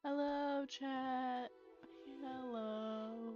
Hello, chat. Hello.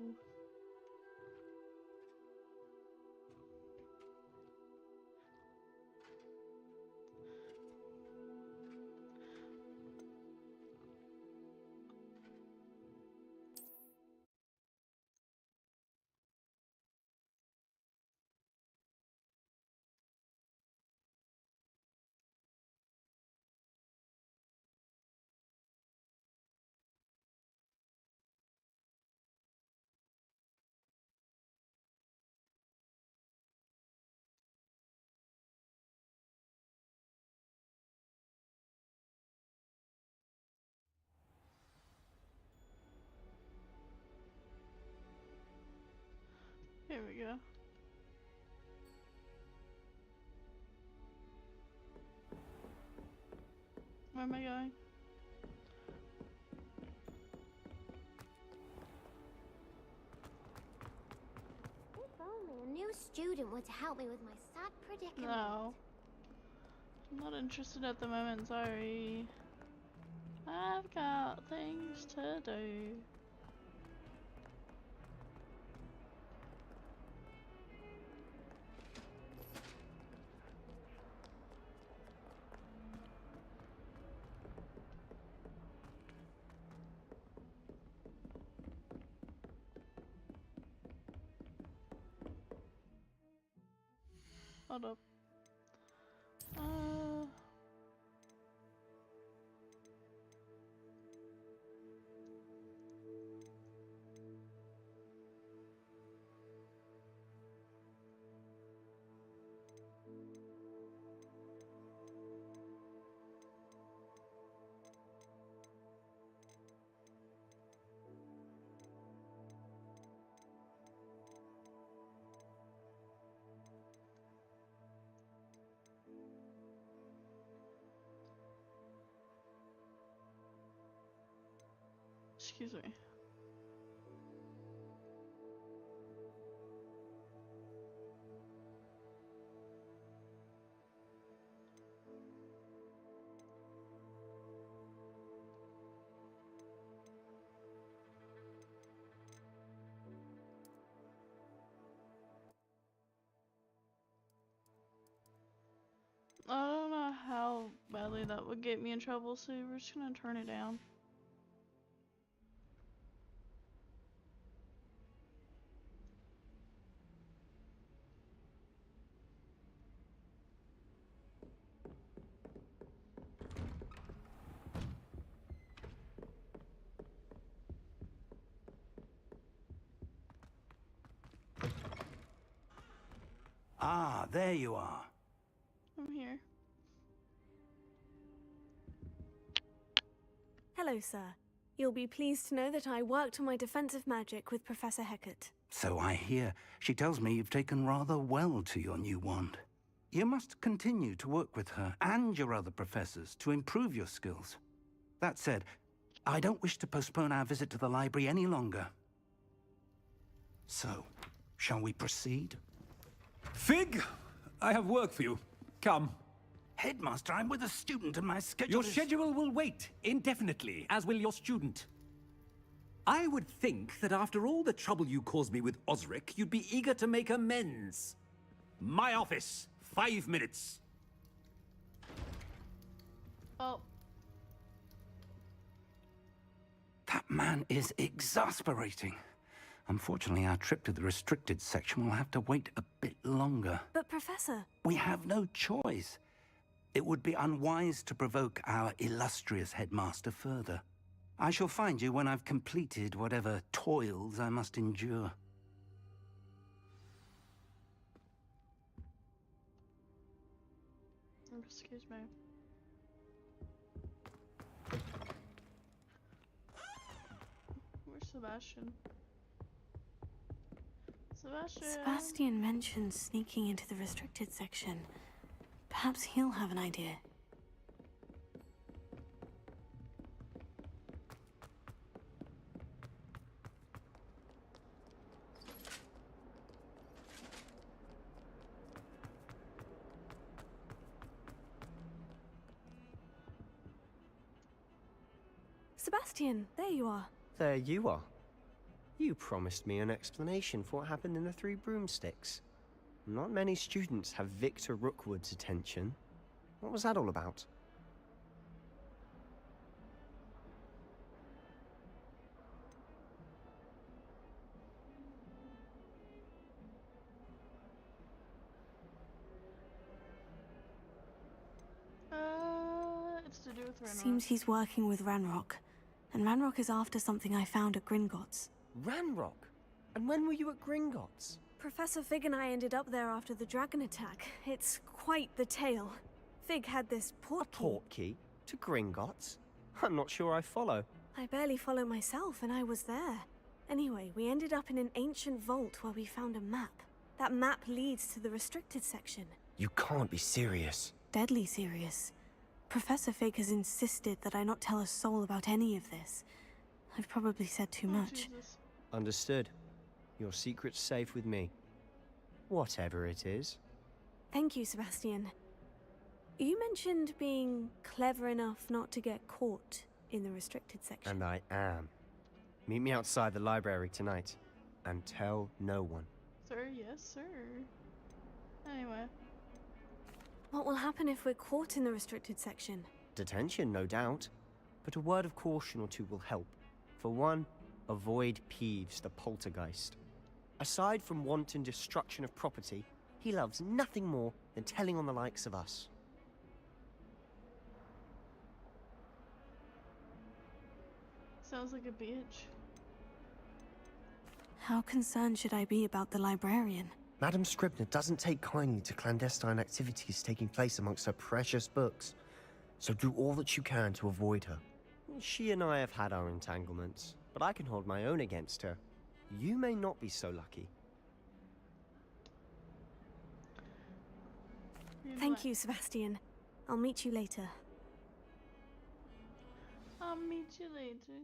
Here we go. Where am I going? If only a new student were to help me with my sad predicament. No. I'm not interested at the moment, sorry. I've got things to do. Hold up. Excuse me. I don't know how badly that would get me in trouble, so we're just gonna turn it down. Ah, there you are. I'm here. Hello, sir. You'll be pleased to know that I worked on my defensive magic with Professor Hecat. So I hear. She tells me you've taken rather well to your new wand. You must continue to work with her and your other professors to improve your skills. That said, I don't wish to postpone our visit to the library any longer. So, shall we proceed? Fig, I have work for you. Come. Headmaster, I'm with a student and my schedule Your is... schedule will wait indefinitely, as will your student. I would think that after all the trouble you caused me with Osric, you'd be eager to make amends. My office, 5 minutes. Oh. That man is exasperating. Unfortunately, our trip to the restricted section will have to wait a bit longer. But, Professor... We have no choice. It would be unwise to provoke our illustrious headmaster further. I shall find you when I've completed whatever toils I must endure. Excuse me. Where's Sebastian? Sebastian mentioned sneaking into the restricted section. Perhaps he'll have an idea. Sebastian, there you are. There you are. You promised me an explanation for what happened in the Three Broomsticks. Not many students have Victor Rookwood's attention. What was that all about? It's to do with Renrock. Seems he's working with Ranrock. And Ranrock is after something I found at Gringotts. Ranrock? And when were you at Gringotts? Professor Fig and I ended up there after the dragon attack. It's quite the tale. Fig had this portkey. A portkey? To Gringotts? I'm not sure I follow. I barely follow myself, and I was there. Anyway, we ended up in an ancient vault where we found a map. That map leads to the restricted section. You can't be serious. Deadly serious. Professor Fig has insisted that I not tell a soul about any of this. I've probably said too much. Jesus. Understood. Your secret's safe with me. Whatever it is. Thank you, Sebastian. You mentioned being clever enough not to get caught in the restricted section. And I am. Meet me outside the library tonight. And tell no one. Sir, yes, sir. Anyway. What will happen if we're caught in the restricted section? Detention, no doubt. But a word of caution or two will help. For one, avoid Peeves, the poltergeist. Aside from wanton destruction of property, he loves nothing more than telling on the likes of us. Sounds like a bitch. How concerned should I be about the librarian? Madame Scribner doesn't take kindly to clandestine activities taking place amongst her precious books, so do all that you can to avoid her. She and I have had our entanglements, but I can hold my own against her. You may not be so lucky. Thank you, Sebastian. I'll meet you later. I'll meet you later.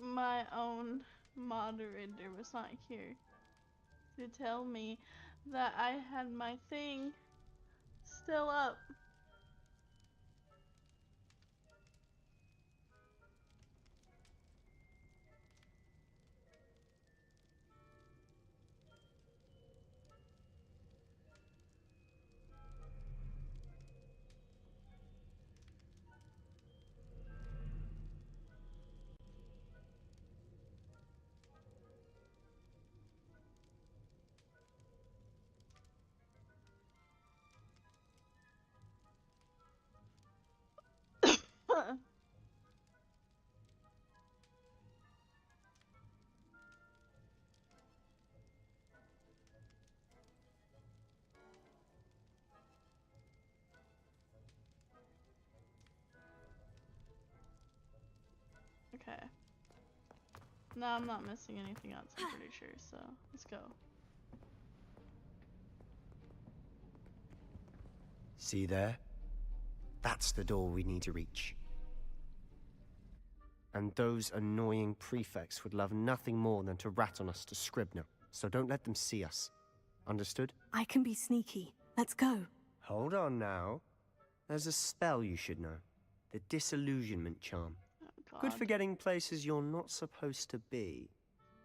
My own moderator was not here to tell me that I had my thing still up. Okay. No, I'm not missing anything else, I'm pretty sure, so let's go. See there? That's the door we need to reach. And those annoying prefects would love nothing more than to rat on us to Scribner, so don't let them see us. Understood? I can be sneaky. Let's go. Hold on now. There's a spell you should know. The disillusionment charm. Oh, Good God. for getting places you're not supposed to be.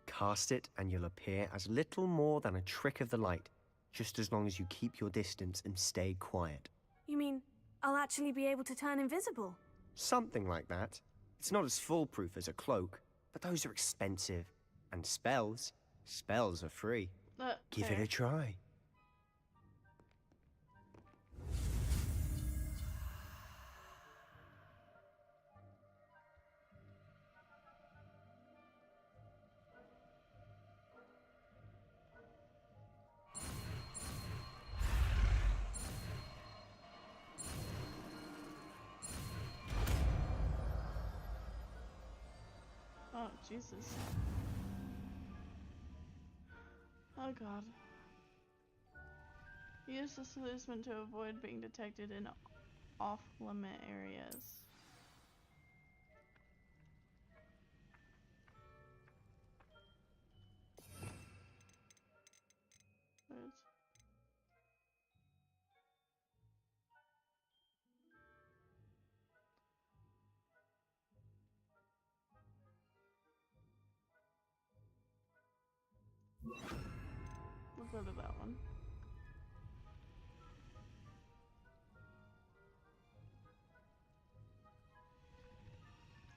Cast it and you'll appear as little more than a trick of the light, just as long as you keep your distance and stay quiet. You mean I'll actually be able to turn invisible? Something like that. It's not as foolproof as a cloak, but those are expensive. And spells are free. Give it fair. a try. Oh, Jesus. Oh, God. Use the talisman to avoid being detected in off-limit areas. What? We'll go to that one.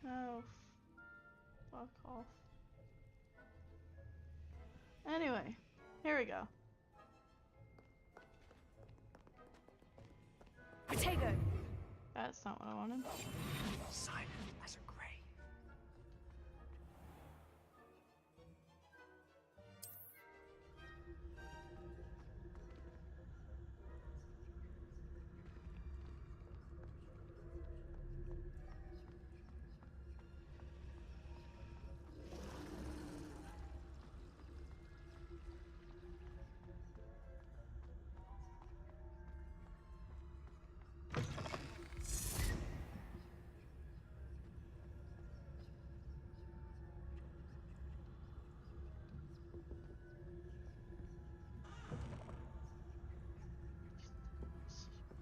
Oh, fuck off. Anyway, here we go. Potato! That's not what I wanted. Silent as a grave.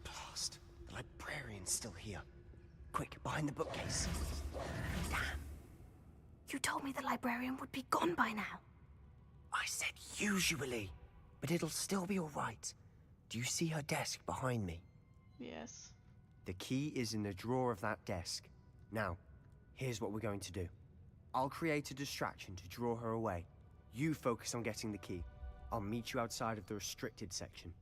Blast. The librarian's still here. Quick, behind the bookcase. Damn. You told me the librarian would be gone by now. I said usually, but it'll still be all right. Do you see her desk behind me? Yes. The key is in the drawer of that desk. Now, here's what we're going to do. I'll create a distraction to draw her away. You focus on getting the key. I'll meet you outside of the restricted section.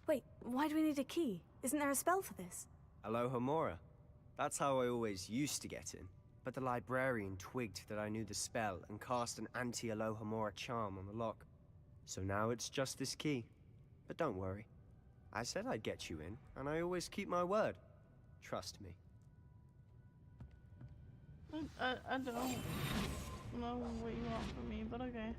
Wait, why do we need a key? Isn't there a spell for this? Aloha Mora. That's how I always used to get in. But the librarian twigged that I knew the spell and cast an anti-Aloha Mora charm on the lock. So now it's just this key. But don't worry. I said I'd get you in, and I always keep my word. Trust me. I don't know what you want from me, but okay.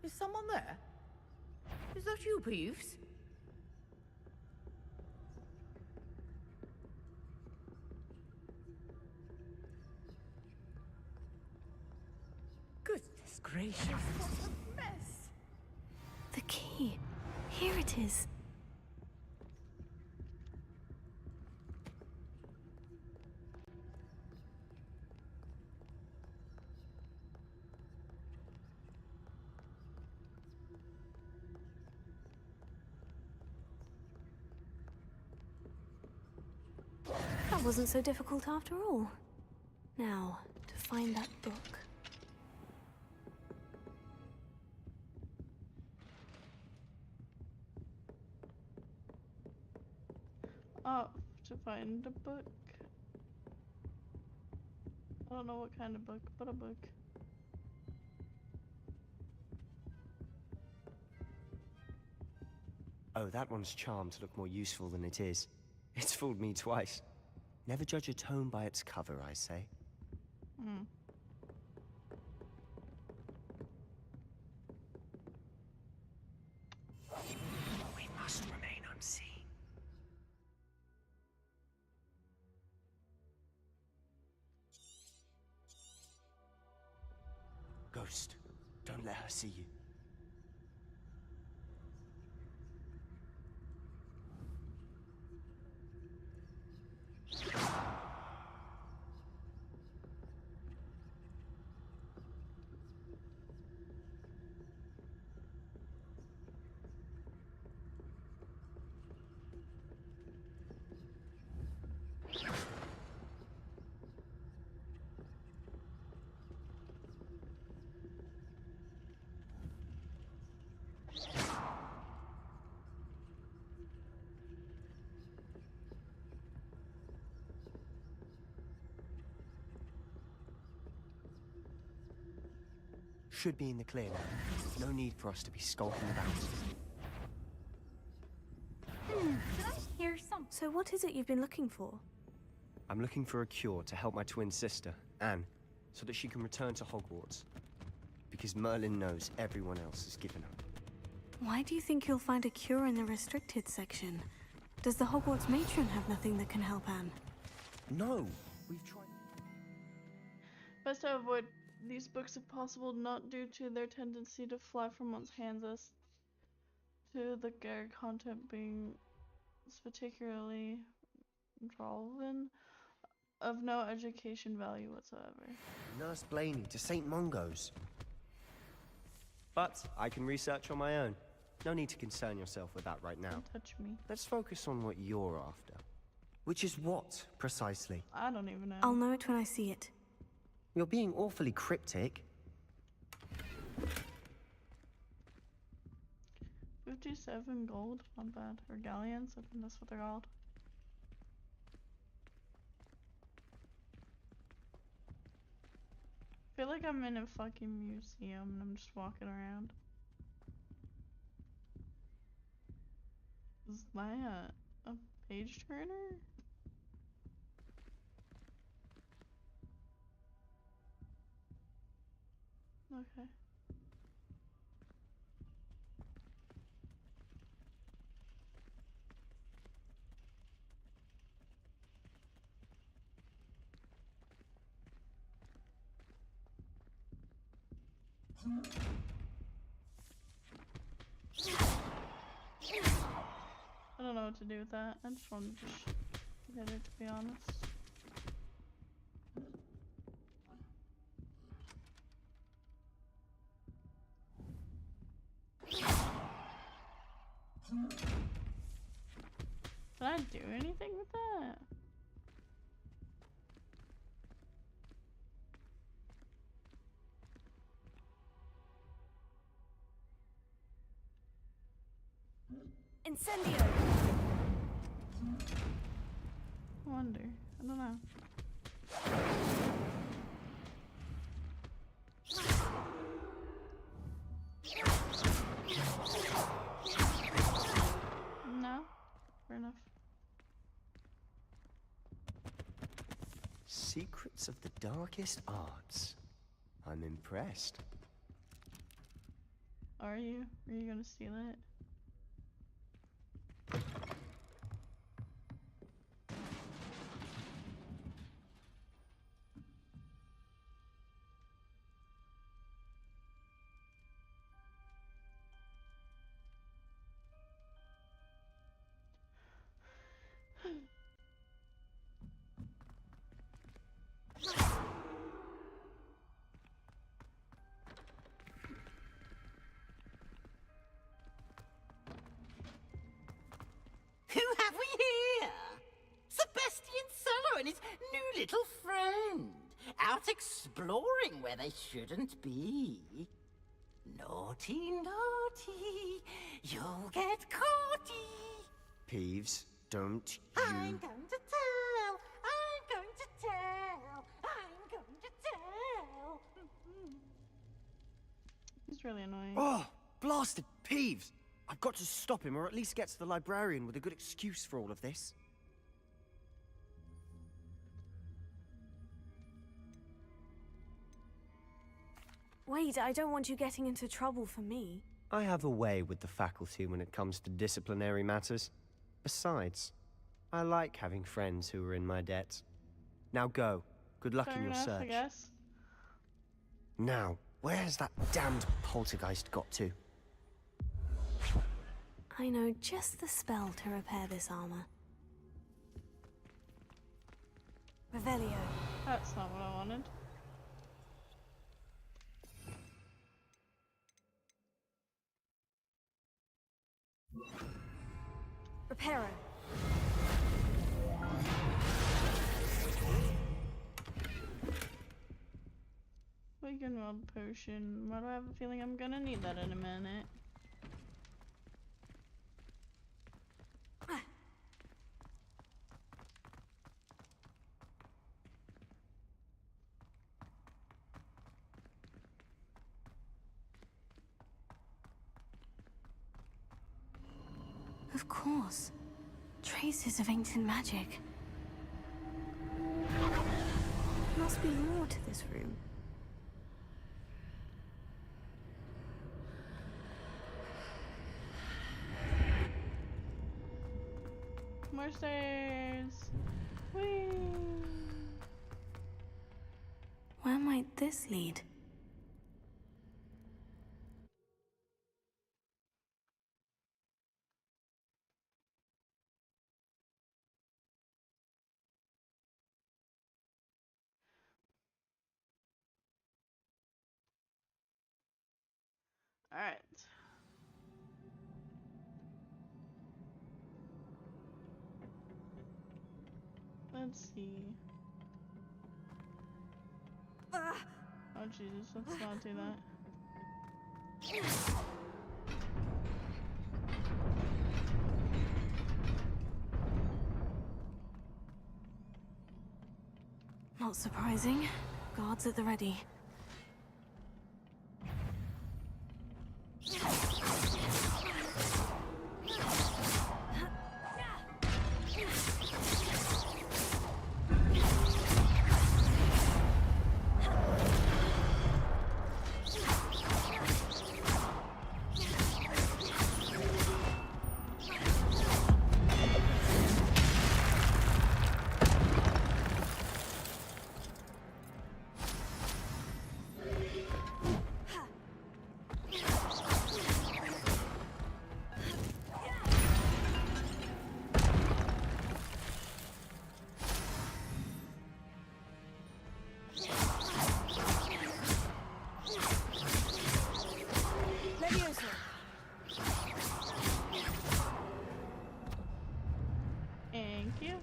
Is someone there? Is that you, Peeves? Goodness gracious, what a mess! The key. Here it is. That wasn't so difficult after all. Now, to find that book. Oh, to find a book. I don't know what kind of book, but a book. Oh, that one's charmed to look more useful than it is. It's fooled me twice. Never judge a tome by its cover, I say. ghost. Don't let her see you. Should be in the clear now. No need for us to be skulking about. Did I hear something? So what is it you've been looking for? I'm looking for a cure to help my twin sister, Anne, so that she can return to Hogwarts. Because Merlin knows everyone else has given up. Why do you think you'll find a cure in the restricted section? Does the Hogwarts matron have nothing that can help Anne? No, we've tried. Best to avoid these books if possible, not due to their tendency to fly from one's hands as to the content being particularly relevant, of no education value whatsoever. Nurse Blaney to St. Mungo's. But I can research on my own. No need to concern yourself with that right now. Don't touch me. Let's focus on what you're after. Which is what, precisely? I don't even know. I'll know it when I see it. You're being awfully cryptic. 57 gold, not bad. Or galleons, I think that's what they're called. I feel like I'm in a fucking museum and I'm just walking around. Is that a page turner? Okay. I don't know what to do with that. I just wanted to just get it, to be honest. Can I do anything with that? Incendio! I wonder. I don't know. No? Fair enough. Secrets of the darkest arts. I'm impressed. Are you? Are you gonna steal it? Who have we here? Sebastian Cello and his new little friend, out exploring where they shouldn't be. Naughty, naughty, you'll get caughty. Peeves, don't I'm you... going to tell, I'm going to tell, I'm going to tell. He's really annoying. Oh, blasted Peeves! I've got to stop him, or at least get to the librarian with a good excuse for all of this. Wait, I don't want you getting into trouble for me. I have a way with the faculty when it comes to disciplinary matters. Besides, I like having friends who are in my debt. Now go. Good luck Fair in your enough, I search. guess. Now, Where has that damned poltergeist got to? I know just the spell to repair this armor. Revelio. That's not what I wanted. Reparo. Wingin world potion. Why do I have a feeling I'm gonna need that in a minute? Of course. Traces of ancient magic. Must be more to this room. More stairs! Whee! Where might this lead? Alright. Let's see. Oh Jesus, let's not do that. Not surprising. Guards at the ready. Thank you.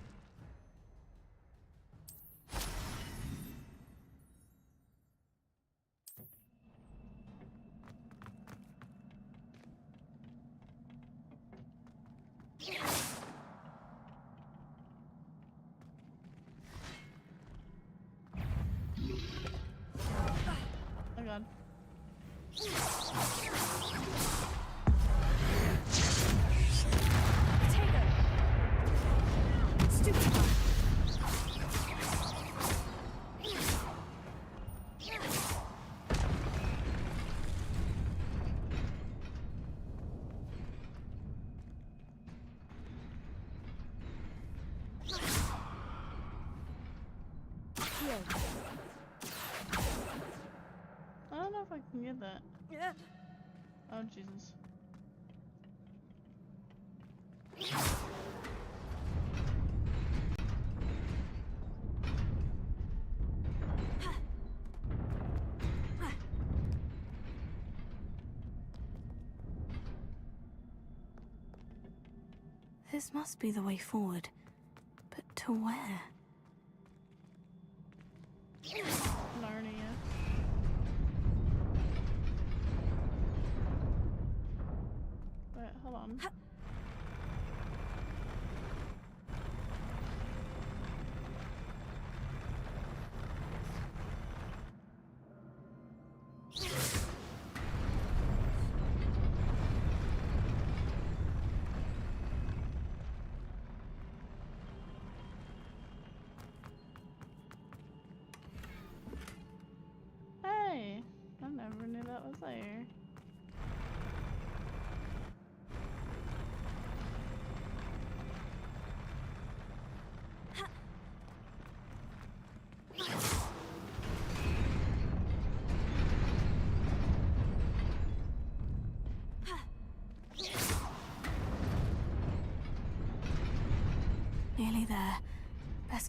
Oh god. I don't know if I can get that. Yeah. Oh Jesus. This must be the way forward. But to where? Narnia. Wait, hold on. Hey, I never knew that was there.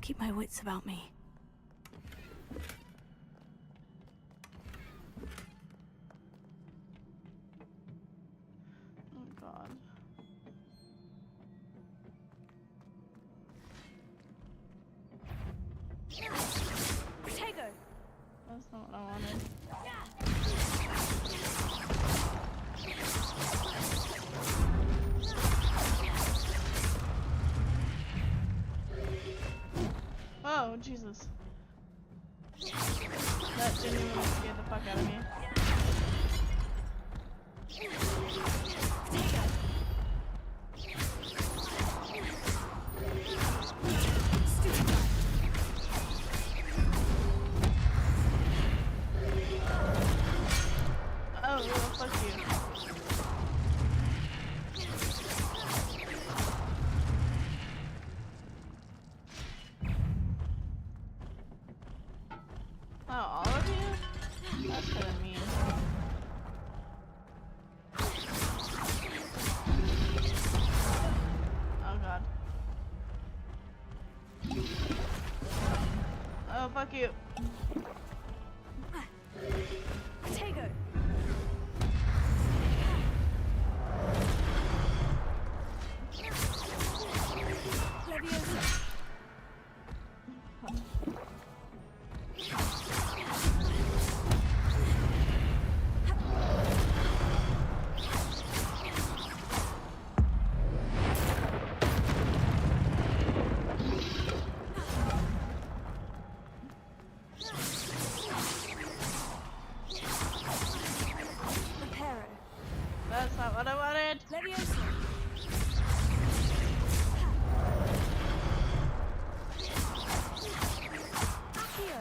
Best keep my wits about me. Oh god. Protego! That's not what I wanted. Oh, Jesus. That genuinely scared the fuck out of me. Oh, fuck you. Oh, all of you? That's kinda mean. Oh god. Oh, fuck you. Protego! Leviosa! Reparo! That's not what I wanted. Leviosa! Accio!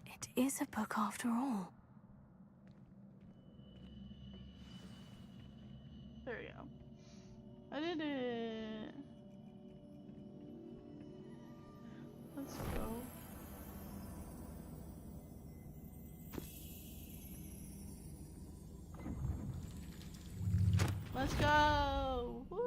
It is a book after all. There we go. I did it. Let's go. Let's go! Woo!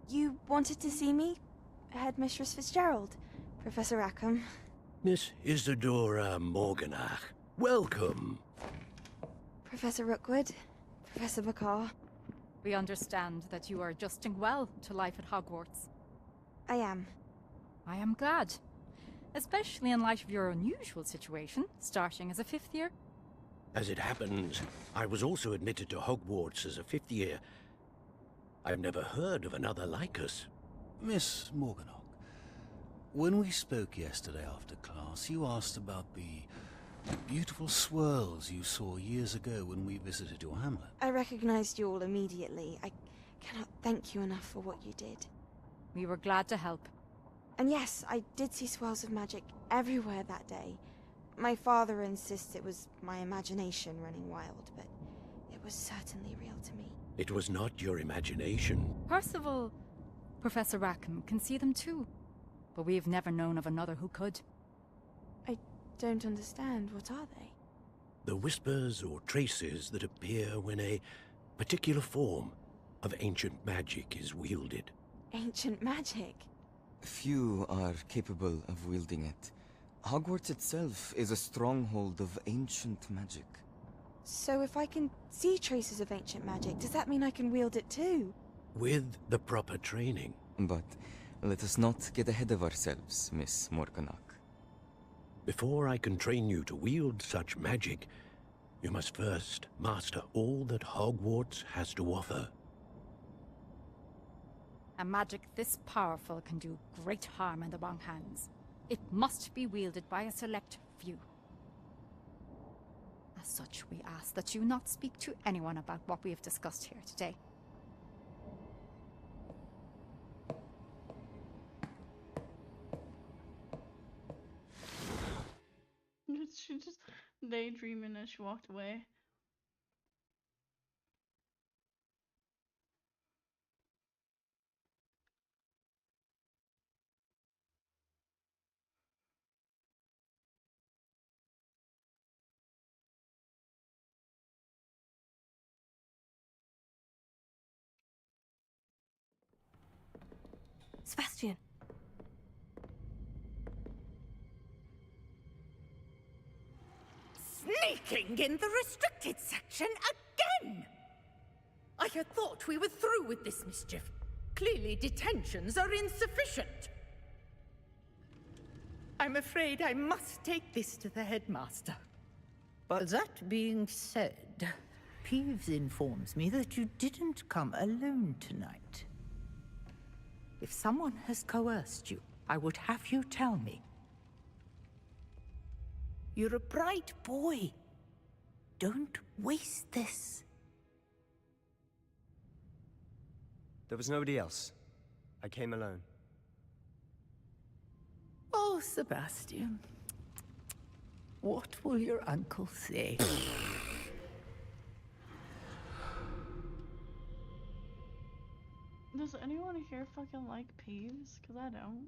You wanted to see me? Headmistress Fitzgerald? Professor Rackham? Miss Isadora Morganach, welcome. Professor Rookwood? Professor McCaw? We understand that you are adjusting well to life at Hogwarts. I am. I am glad. Especially in light of your unusual situation, starting as a 5th year. As it happens, I was also admitted to Hogwarts as a 5th year. I've never heard of another like us. Miss Morganach, when we spoke yesterday after class, you asked about the beautiful swirls you saw years ago when we visited your hamlet. I recognized you all immediately. I cannot thank you enough for what you did. We were glad to help. And yes, I did see swirls of magic everywhere that day. My father insists it was my imagination running wild, but it was certainly real to me. It was not your imagination. Percival, Professor Rackham can see them too. But we've never known of another who could. I don't understand. What are they? The whispers or traces that appear when a particular form of ancient magic is wielded. Ancient magic? Few are capable of wielding it. Hogwarts itself is a stronghold of ancient magic. So if I can see traces of ancient magic, does that mean I can wield it too? With the proper training. But let us not get ahead of ourselves, Miss Morganach. Before I can train you to wield such magic, you must first master all that Hogwarts has to offer. A magic this powerful can do great harm in the wrong hands. It must be wielded by a select few. As such, we ask that you not speak to anyone about what we have discussed here today. She just daydreaming as she walked away. Sebastian. Sneaking in the restricted section again! I had thought we were through with this mischief. Clearly detentions are insufficient. I'm afraid I must take this to the headmaster. But that being said, Peeves informs me that you didn't come alone tonight. If someone has coerced you, I would have you tell me. You're a bright boy. Don't waste this. There was nobody else. I came alone. Oh, Sebastian. What will your uncle say? Does anyone here fucking like Peeves? Cause I don't.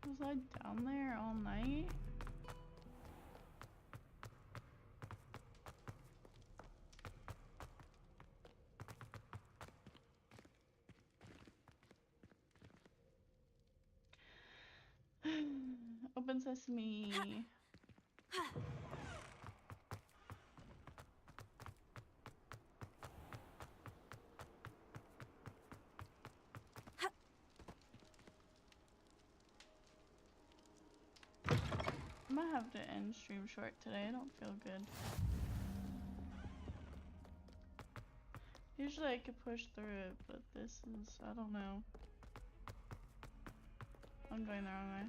Was I down there all night? Open sesame. I might have to end stream short today. I don't feel good. Usually I could push through it, but this is, I don't know. I'm going the wrong way.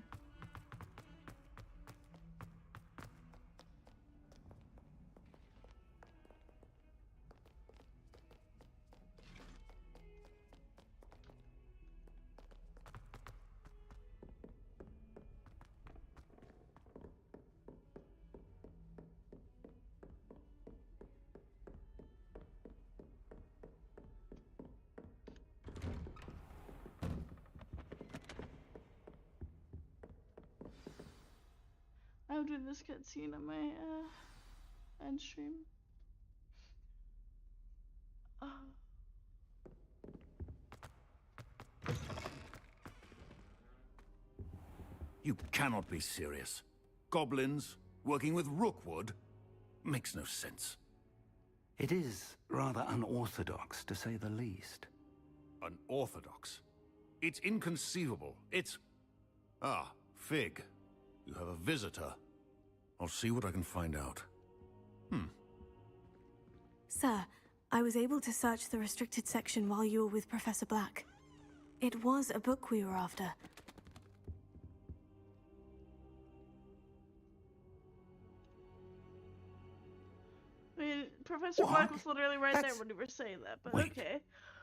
I'll do this cutscene on my end stream. You cannot be serious. Goblins working with Rookwood? Makes no sense. It is rather unorthodox, to say the least. Unorthodox? It's inconceivable. It's... Ah, Fig. You have a visitor. I'll see what I can find out. Sir, I was able to search the restricted section while you were with Professor Black. It was a book we were after. I mean, Professor Black was literally right there when you were saying that, but Wait. okay.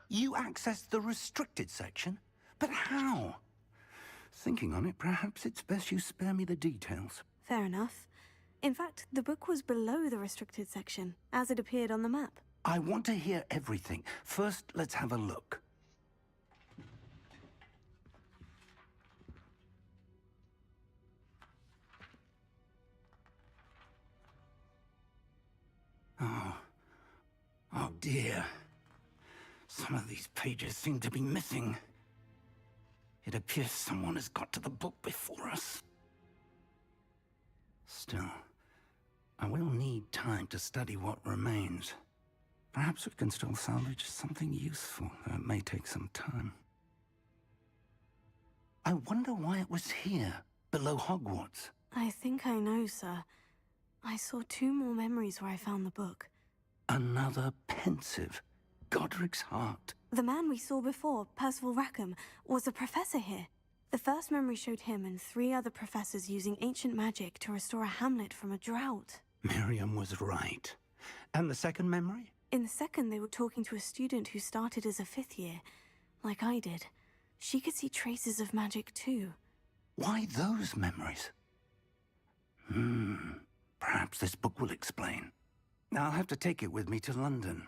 You accessed the restricted section? But how? Thinking on it, perhaps it's best you spare me the details. Fair enough. In fact, the book was below the restricted section, as it appeared on the map. I want to hear everything. First, let's have a look. Oh dear. Some of these pages seem to be missing. It appears someone has got to the book before us. Still, I will need time to study what remains. Perhaps we can still salvage something useful, though it may take some time. I wonder why it was here, below Hogwarts. I think I know, sir. I saw 2 more memories where I found the book. Another pensive. Godric's heart. The man we saw before, Percival Rackham, was a professor here. The first memory showed him and 3 other professors using ancient magic to restore a hamlet from a drought. Miriam was right. And the second memory? In the second, they were talking to a student who started as a 5th year, like I did. She could see traces of magic too. Why those memories? Perhaps this book will explain. I'll have to take it with me to London.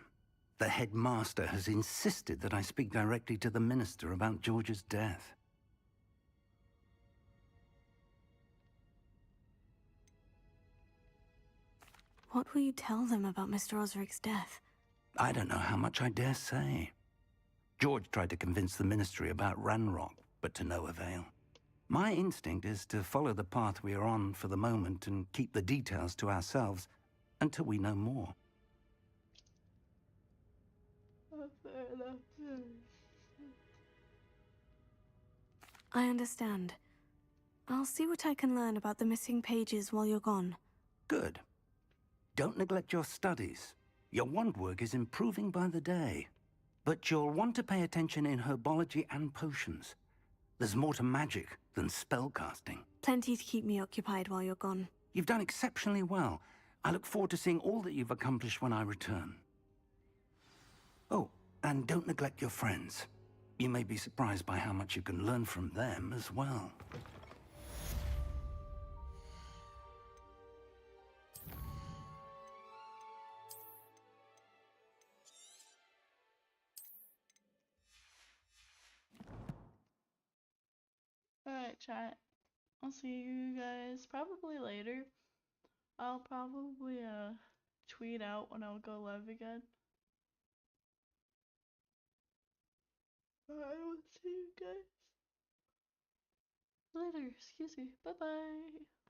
The headmaster has insisted that I speak directly to the minister about George's death. What will you tell them about Mr. Osric's death? I don't know how much I dare say. George tried to convince the ministry about Ranrock, but to no avail. My instinct is to follow the path we are on for the moment and keep the details to ourselves until we know more. Fair enough. I understand. I'll see what I can learn about the missing pages while you're gone. Good. Don't neglect your studies. Your wand work is improving by the day. But you'll want to pay attention in herbology and potions. There's more to magic than spellcasting. Plenty to keep me occupied while you're gone. You've done exceptionally well. I look forward to seeing all that you've accomplished when I return. Oh, and don't neglect your friends. You may be surprised by how much you can learn from them as well. Alright, chat. I'll see you guys probably later. I'll probably tweet out when I'll go live again. I will see you guys later. Excuse me. Bye bye.